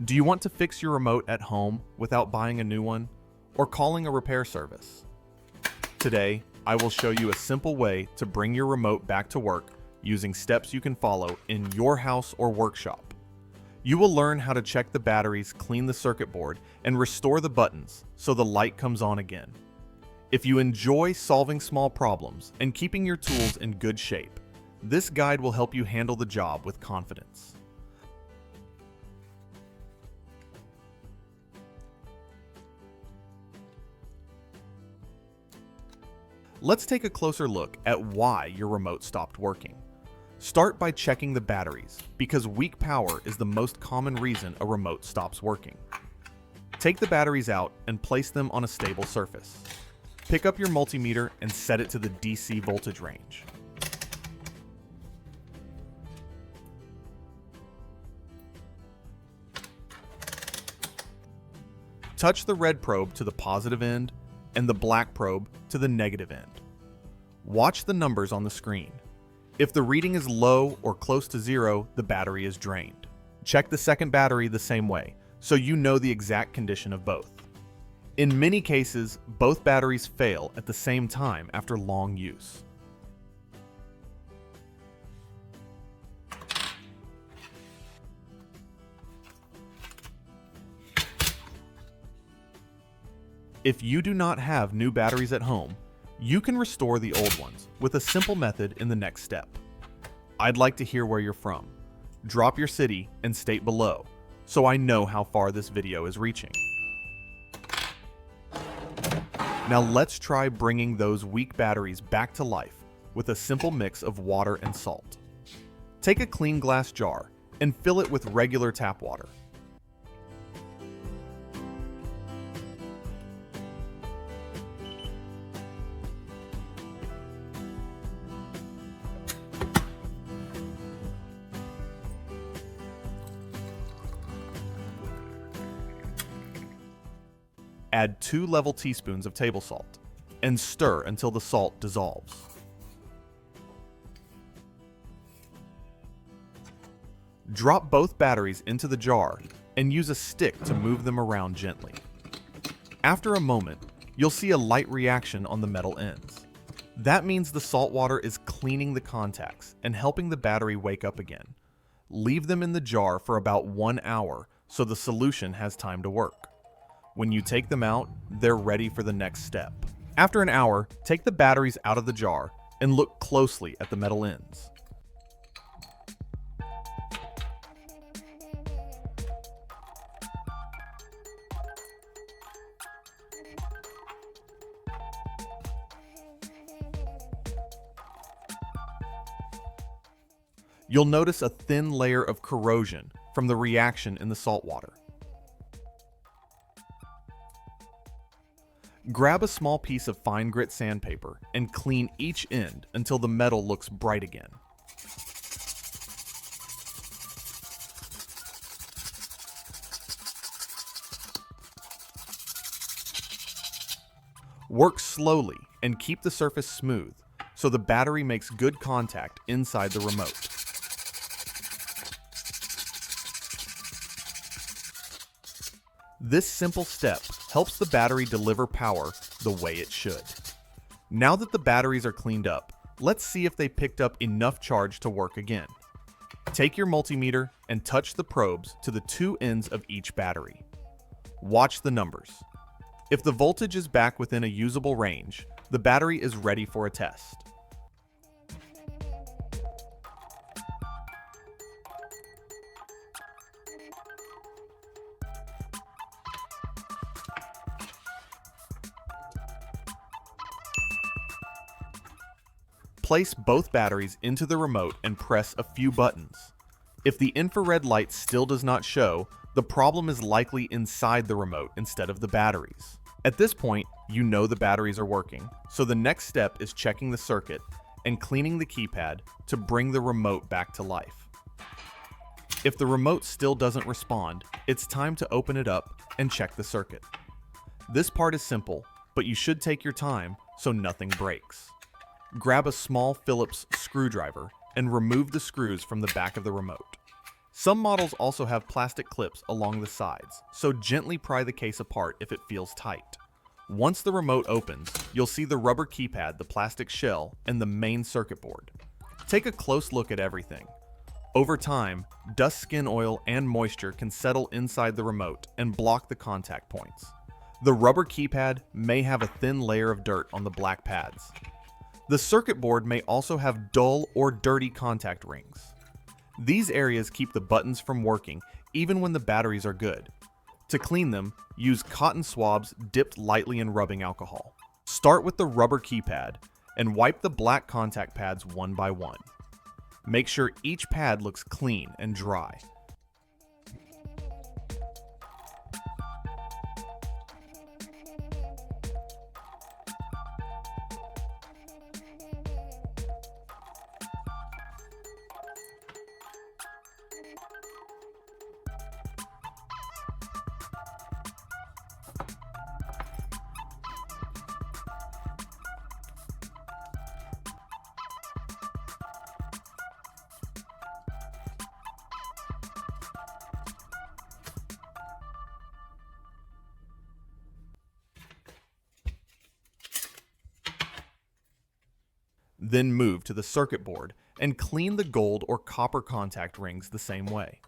Do you want to fix your remote at home without buying a new one or calling a repair service? Today, I will show you a simple way to bring your remote back to work using steps you can follow in your house or workshop. You will learn how to check the batteries, clean the circuit board, and restore the buttons so the light comes on again. If you enjoy solving small problems and keeping your tools in good shape, this guide will help you handle the job with confidence. Let's take a closer look at why your remote stopped working. Start by checking the batteries, because weak power is the most common reason a remote stops working. Take the batteries out and place them on a stable surface. Pick up your multimeter and set it to the DC voltage range. Touch the red probe to the positive end and the black probe to the negative end. Watch the numbers on the screen. If the reading is low or close to zero, the battery is drained. Check the second battery the same way, so you know the exact condition of both. In many cases, both batteries fail at the same time after long use. If you do not have new batteries at home, you can restore the old ones with a simple method in the next step. I'd like to hear where you're from. Drop your city and state below, so I know how far this video is reaching. Now let's try bringing those weak batteries back to life with a simple mix of water and salt. Take a clean glass jar and fill it with regular tap water. Add 2 level teaspoons of table salt and stir until the salt dissolves. Drop both batteries into the jar and use a stick to move them around gently. After a moment, you'll see a light reaction on the metal ends. That means the salt water is cleaning the contacts and helping the battery wake up again. Leave them in the jar for about 1 hour so the solution has time to work. When you take them out, they're ready for the next step. After an hour, take the batteries out of the jar and look closely at the metal ends. You'll notice a thin layer of corrosion from the reaction in the salt water. Grab a small piece of fine grit sandpaper and clean each end until the metal looks bright again. Work slowly and keep the surface smooth so the battery makes good contact inside the remote. This simple step helps the battery deliver power the way it should. Now that the batteries are cleaned up, let's see if they picked up enough charge to work again. Take your multimeter and touch the probes to the 2 ends of each battery. Watch the numbers. If the voltage is back within a usable range, the battery is ready for a test. Place both batteries into the remote and press a few buttons. If the infrared light still does not show, the problem is likely inside the remote instead of the batteries. At this point, you know the batteries are working, so the next step is checking the circuit and cleaning the keypad to bring the remote back to life. If the remote still doesn't respond, it's time to open it up and check the circuit. This part is simple, but you should take your time so nothing breaks. Grab a small Phillips screwdriver and remove the screws from the back of the remote. Some models also have plastic clips along the sides, so gently pry the case apart if it feels tight. Once the remote opens, you'll see the rubber keypad, the plastic shell, and the main circuit board. Take a close look at everything. Over time, dust, skin oil, and moisture can settle inside the remote and block the contact points. The rubber keypad may have a thin layer of dirt on the black pads. The circuit board may also have dull or dirty contact rings. These areas keep the buttons from working even when the batteries are good. To clean them, use cotton swabs dipped lightly in rubbing alcohol. Start with the rubber keypad and wipe the black contact pads one by one. Make sure each pad looks clean and dry. Then move to the circuit board and clean the gold or copper contact rings the same way.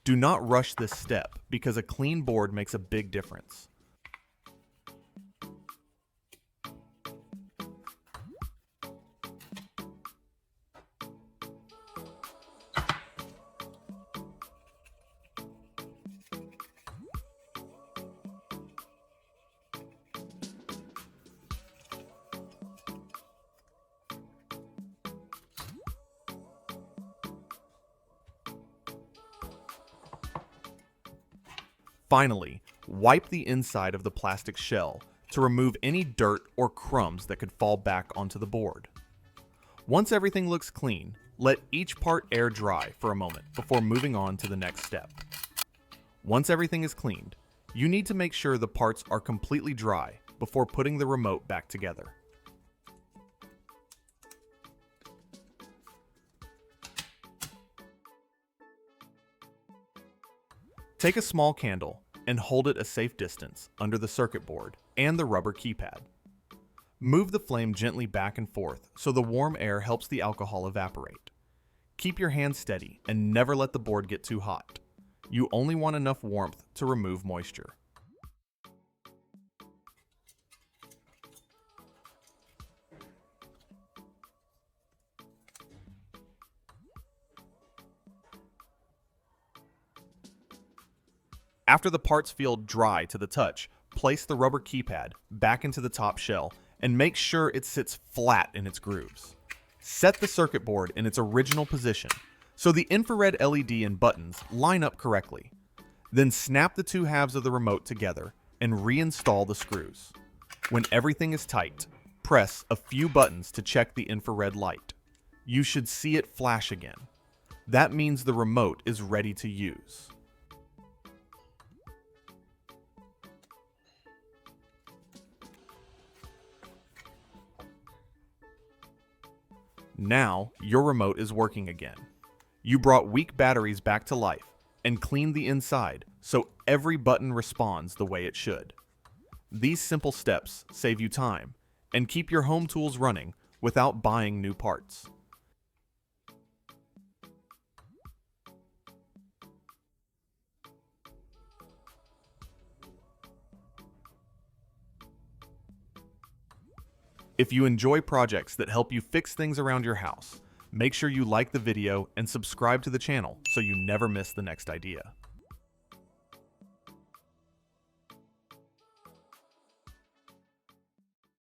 Do not rush this step because a clean board makes a big difference. Finally, wipe the inside of the plastic shell to remove any dirt or crumbs that could fall back onto the board. Once everything looks clean, let each part air dry for a moment before moving on to the next step. Once everything is cleaned, you need to make sure the parts are completely dry before putting the remote back together. Take a small candle and hold it a safe distance under the circuit board and the rubber keypad. Move the flame gently back and forth so the warm air helps the alcohol evaporate. Keep your hand steady and never let the board get too hot. You only want enough warmth to remove moisture. After the parts feel dry to the touch, place the rubber keypad back into the top shell and make sure it sits flat in its grooves. Set the circuit board in its original position so the infrared LED and buttons line up correctly. Then snap the two halves of the remote together and reinstall the screws. When everything is tight, press a few buttons to check the infrared light. You should see it flash again. That means the remote is ready to use. Now, your remote is working again. You brought weak batteries back to life and cleaned the inside so every button responds the way it should. These simple steps save you time and keep your home tools running without buying new parts. If you enjoy projects that help you fix things around your house, make sure you like the video and subscribe to the channel so you never miss the next idea.